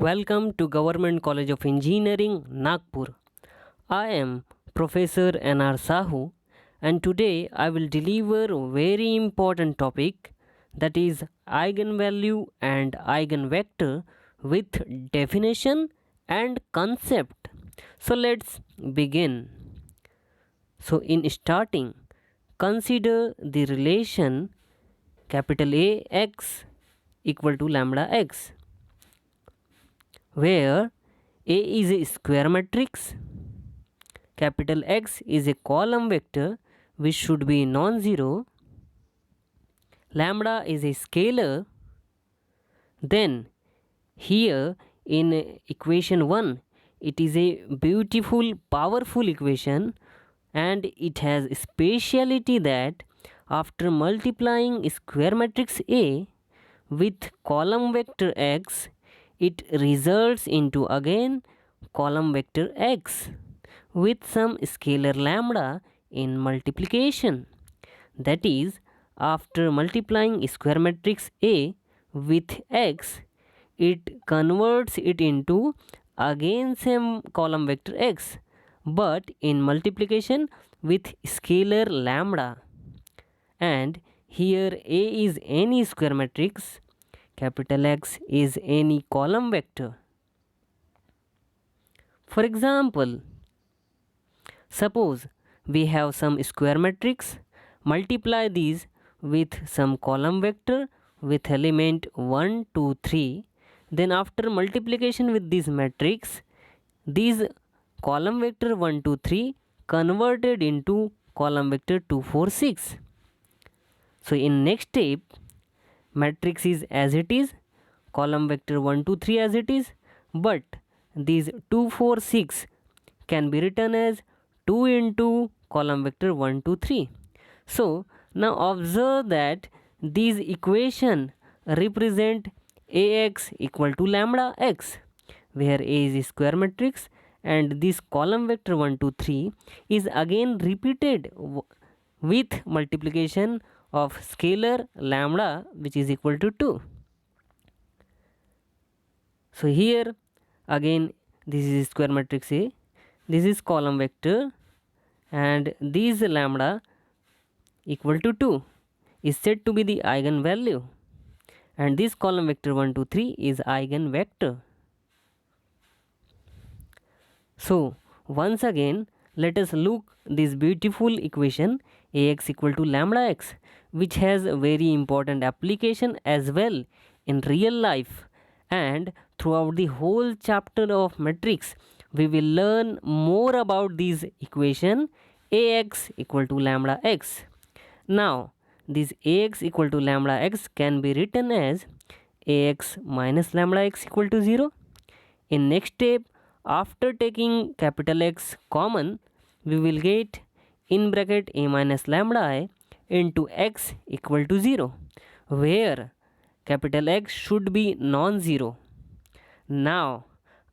Welcome to Government College of Engineering, Nagpur. I am Professor N.R. Sahu, and today I will deliver a very important topic, that is eigenvalue and eigenvector with definition and concept. So let's begin. So in starting, consider the relation capital A x equal to lambda x, where A is a square matrix, capital X is a column vector which should be non-zero, lambda is a scalar. Then here in equation 1, it is a beautiful powerful equation, and it has a speciality that after multiplying square matrix A with column vector x, it results into again column vector x with some scalar lambda in multiplication. That is, after multiplying square matrix A with x, it converts it into again same column vector x, but in multiplication with scalar lambda. And here A is any square matrix, capital X is any column vector. For example, suppose we have some square matrix, multiply these with some column vector with element 1, 2, 3. Then after multiplication with this matrix, these column vector 1, 2, 3 converted into column vector 2, 4, 6. So in next step, matrix is as it is, column vector 1, 2, 3 as it is, but these 2, 4, 6 can be written as 2 into column vector 1, 2, 3. So now observe that these equation represent Ax equal to lambda x, where A is a square matrix and this column vector 1, 2, 3 is again repeated with multiplication of scalar lambda, which is equal to 2. So here again this is square matrix A, this is column vector, and this lambda equal to 2 is said to be the eigenvalue, and this column vector 1, 2, 3 is eigenvector. So once again let us look this beautiful equation Ax equal to lambda x, which has a very important application as well in real life, and throughout the whole chapter of matrix we will learn more about this equation Ax equal to lambda x. Now this Ax equal to lambda x can be written as Ax minus lambda x equal to 0. In next step, after taking capital X common, we will get in bracket A minus lambda I into x equal to 0, where capital X should be non-zero. Now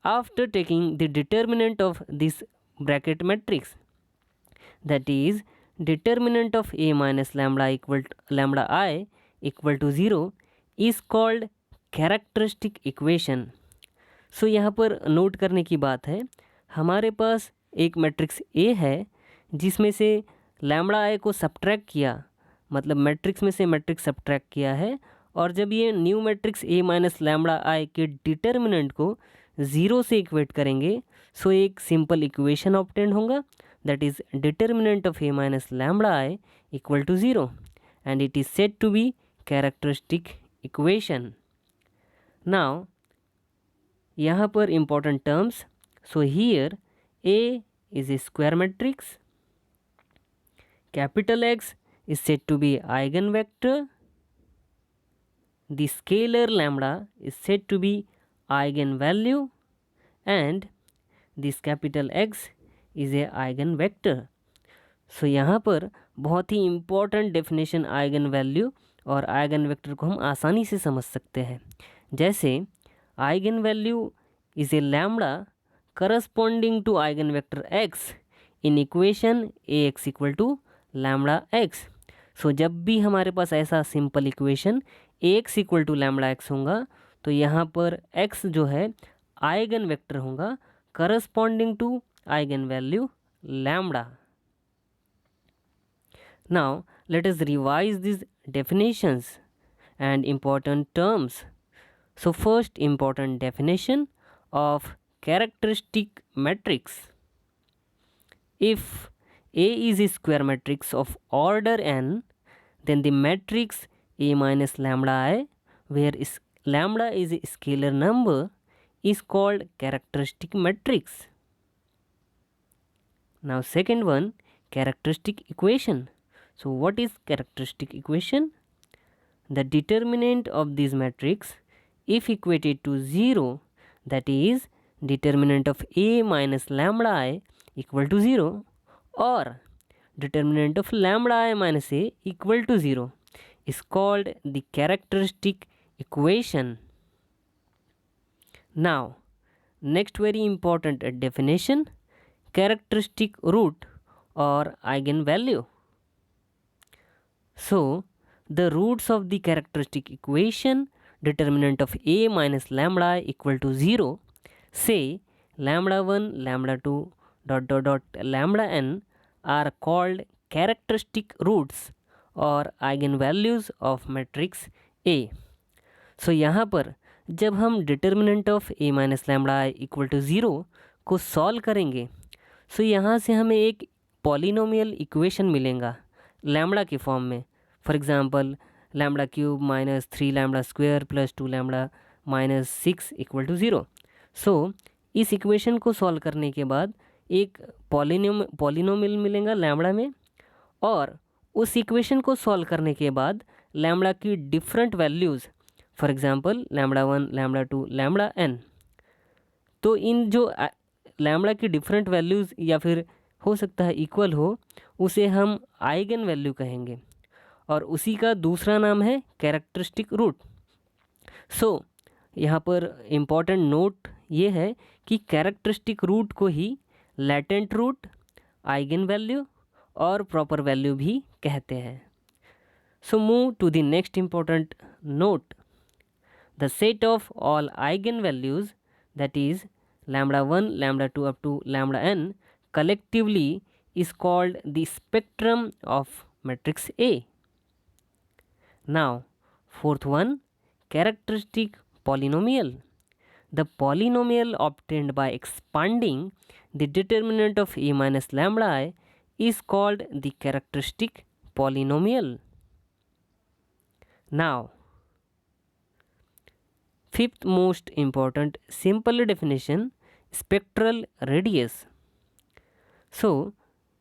after taking the determinant of this bracket matrix, that is determinant of A minus lambda equal to lambda I equal to 0 is called characteristic equation. सो यहाँ पर note करने की बात है, हमारे पास एक matrix A है जिसमें से लैम्बडा आई को सब्ट्रैक्ट किया, मतलब मैट्रिक्स में से मैट्रिक्स सब्ट्रैक्ट किया है, और जब ये new matrix A minus lambda I के डिटर्मिनेंट को ज़ीरो से इक्वेट करेंगे, सो एक सिंपल इक्वेशन ऑब्टेन होगा, that is determinant of A minus lambda I equal to 0, and it is said to be characteristic equation. Now यहाँ पर important terms. So here A is a square matrix, capital X is said to be eigenvector, the scalar lambda is said to be eigenvalue, and this capital X is a eigenvector. So यहाँ पर बहुत ही important definition eigenvalue और eigenvector को हम आसानी से समझ सकते हैं. जैसे eigenvalue is a lambda corresponding to eigenvector x in equation Ax equal to lambda x. So जब भी हमारे पास ऐसा simple equation Ax equal to lambda x होगा, तो यहाँ पर x जो है आइगन वेक्टर होगा corresponding to eigen value lambda. Now let us revise these definitions and important terms. So first important definition of characteristic matrix. If A is a square matrix of order n, then the matrix A minus lambda I, where lambda is a scalar number, is called characteristic matrix. Now second one, characteristic equation. So what is characteristic equation? The determinant of this matrix, if equated to 0, that is determinant of A minus lambda I equal to 0, or determinant of lambda I minus A equal to 0, is called the characteristic equation. Now next very important definition, characteristic root or eigenvalue. So the roots of the characteristic equation, determinant of A minus lambda I equal to 0, say lambda 1, lambda 2, lambda n, are called characteristic roots और eigenvalues of matrix A. So यहाँ पर जब हम determinant of A minus lambda I equal to 0 को solve करेंगे, so यहाँ से हमें एक polynomial equation मिलेगा लैम्बडा के फॉर्म में. For example lambda cube minus 3 lambda square plus 2 lambda minus 6 equal to 0. सो इस इक्वेशन को सॉल्व करने के बाद एक पॉलिनोमियल मिलेगा लैम्बडा में, और उस इक्वेशन को सॉल्व करने के बाद लैम्बडा की different values, for example lambda 1, lambda 2, lambda n, तो इन जो लैम्बडा की डिफरेंट वैल्यूज़ या फिर हो सकता है इक्वल हो, उसे हम आइगन वैल्यू कहेंगे, और उसी का दूसरा नाम है कैरेक्टरिस्टिक रूट. सो यहाँ पर इम्पॉर्टेंट नोट ये है कि कैरेक्टरिस्टिक रूट को ही लैटेंट रूट, आइगन वैल्यू और प्रॉपर वैल्यू भी कहते हैं. So move to the next important note. The set of all eigen values, that is lambda 1, lambda 2 up to lambda n, collectively is called the spectrum of matrix A. Now fourth one, characteristic polynomial. The polynomial obtained by expanding the determinant of A minus lambda I is called the characteristic polynomial. Now fifth most important simple definition, spectral radius. So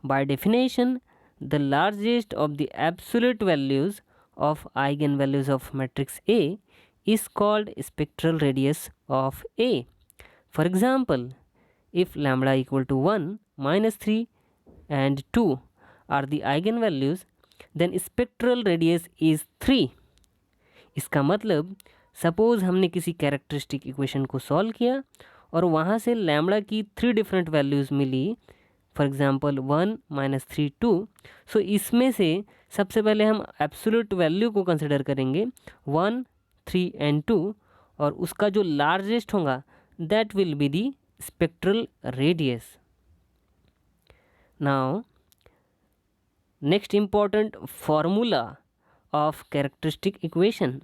by definition, the largest of the absolute values of eigenvalues of matrix A is called spectral radius of A. For example, if lambda equal to 1, minus 3 and 2 are the eigenvalues, then spectral radius is 3. इसका मतलब suppose हमने किसी characteristic equation को solve किया और वहाँ से lambda की 3 डिफरेंट वैल्यूज़ मिली, फॉर एग्जांपल 1, -3, 2. सो इसमें से सबसे पहले हम एब्सोल्यूट वैल्यू को कंसिडर करेंगे 1, 3 एंड 2, और उसका जो लार्जेस्ट होगा that will be the spectral radius. Now next important formula of characteristic equation.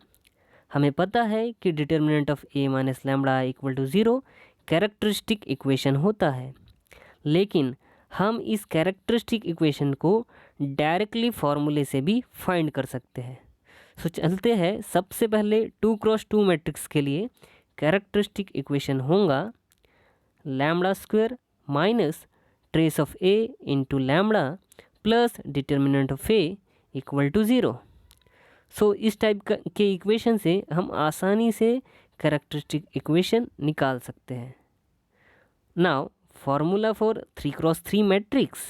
हमें पता है कि determinant of A minus lambda equal to 0 characteristic equation होता है, लेकिन हम इस कैरेक्टरिस्टिक इक्वेशन को डायरेक्टली फार्मूले से भी फाइंड कर सकते हैं. सो चलते हैं. सबसे पहले 2x2 मैट्रिक्स के लिए कैरेक्टरिस्टिक इक्वेशन होगा lambda square minus trace of A into lambda plus determinant of A equal to 0. सो इस टाइप के इक्वेशन से हम आसानी से कैरेक्टरिस्टिक इक्वेशन निकाल सकते हैं. Now formula for 3x3 matrix.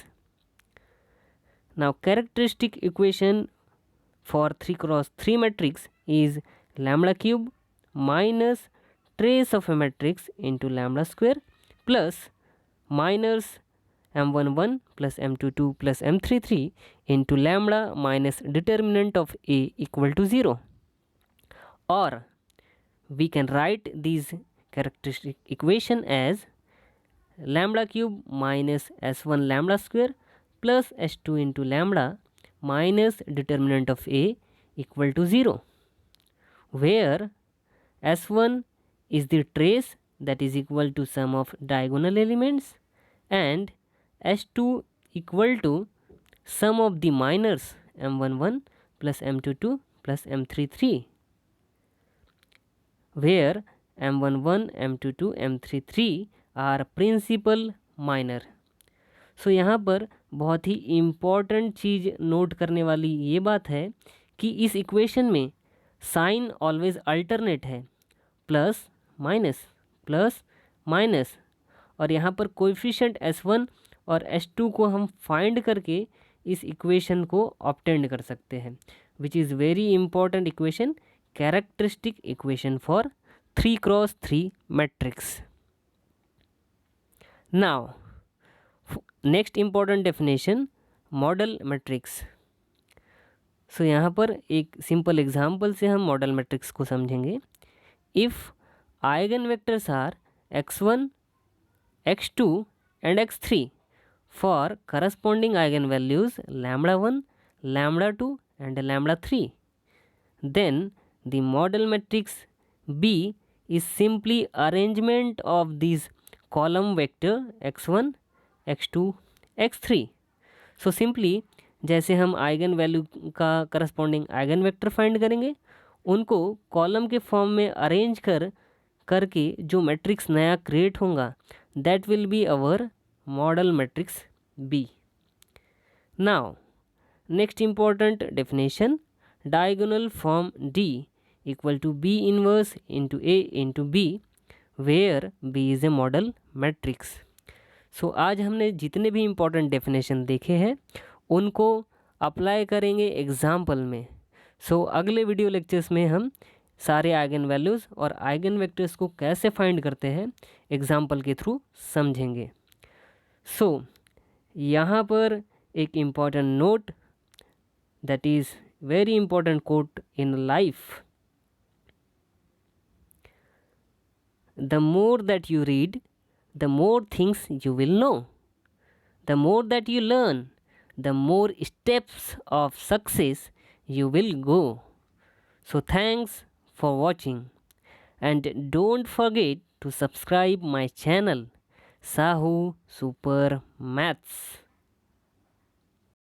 Now characteristic equation for 3x3 matrix is lambda cube minus trace of a matrix into lambda square plus minus m11 plus m22 plus m33 into lambda minus determinant of A equal to 0. Or we can write these characteristic equation as lambda cube minus s1 lambda square plus s2 into lambda minus determinant of A equal to 0, where s1 is the trace that is equal to sum of diagonal elements and s2 equal to sum of the minors m11 plus m22 plus m33, where m11 m22 m33 are principal minor. So यहाँ पर बहुत ही important चीज़ note करने वाली ये बात है कि इस इक्वेशन में साइन ऑलवेज अल्टरनेट है, प्लस माइनस, और यहाँ पर कोएफिशिएंट s1 और s2 को हम फाइंड करके इस इक्वेशन को ऑब्टेंड कर सकते हैं, which is very important equation, characteristic equation for 3x3 matrix. Now, next important definition, model matrix. So यहाँ पर एक सिंपल एग्जाम्पल से हम मॉडल मैट्रिक्स को समझेंगे। If eigen vectors are x1, x2 and x3 for corresponding eigen values λ1, λ2 and λ3, then the model matrix B is simply arrangement of these column vector x1, x2, x3। So simply जैसे हम eigen value का corresponding eigen vector find करेंगे, उनको column के form में arrange करके जो matrix नया क्रिएट होगा, that will be our model matrix B. Now next important definition, diagonal form D equal to B inverse into A into B, where B is a model matrix. So आज हमने जितने भी important definition देखे हैं उनको apply करेंगे example में। सो अगले वीडियो लेक्चर्स में हम सारे आइगन वैल्यूज़ और आइगन वेक्टर्स को कैसे फाइंड करते हैं एग्जाम्पल के थ्रू समझेंगे। सो यहाँ पर एक important note, that is very important quote in life, the more that you read, the more things you will know. The more that you learn, the more steps of success you will go. So thanks for watching, and don't forget to subscribe my channel Sahu Super Maths.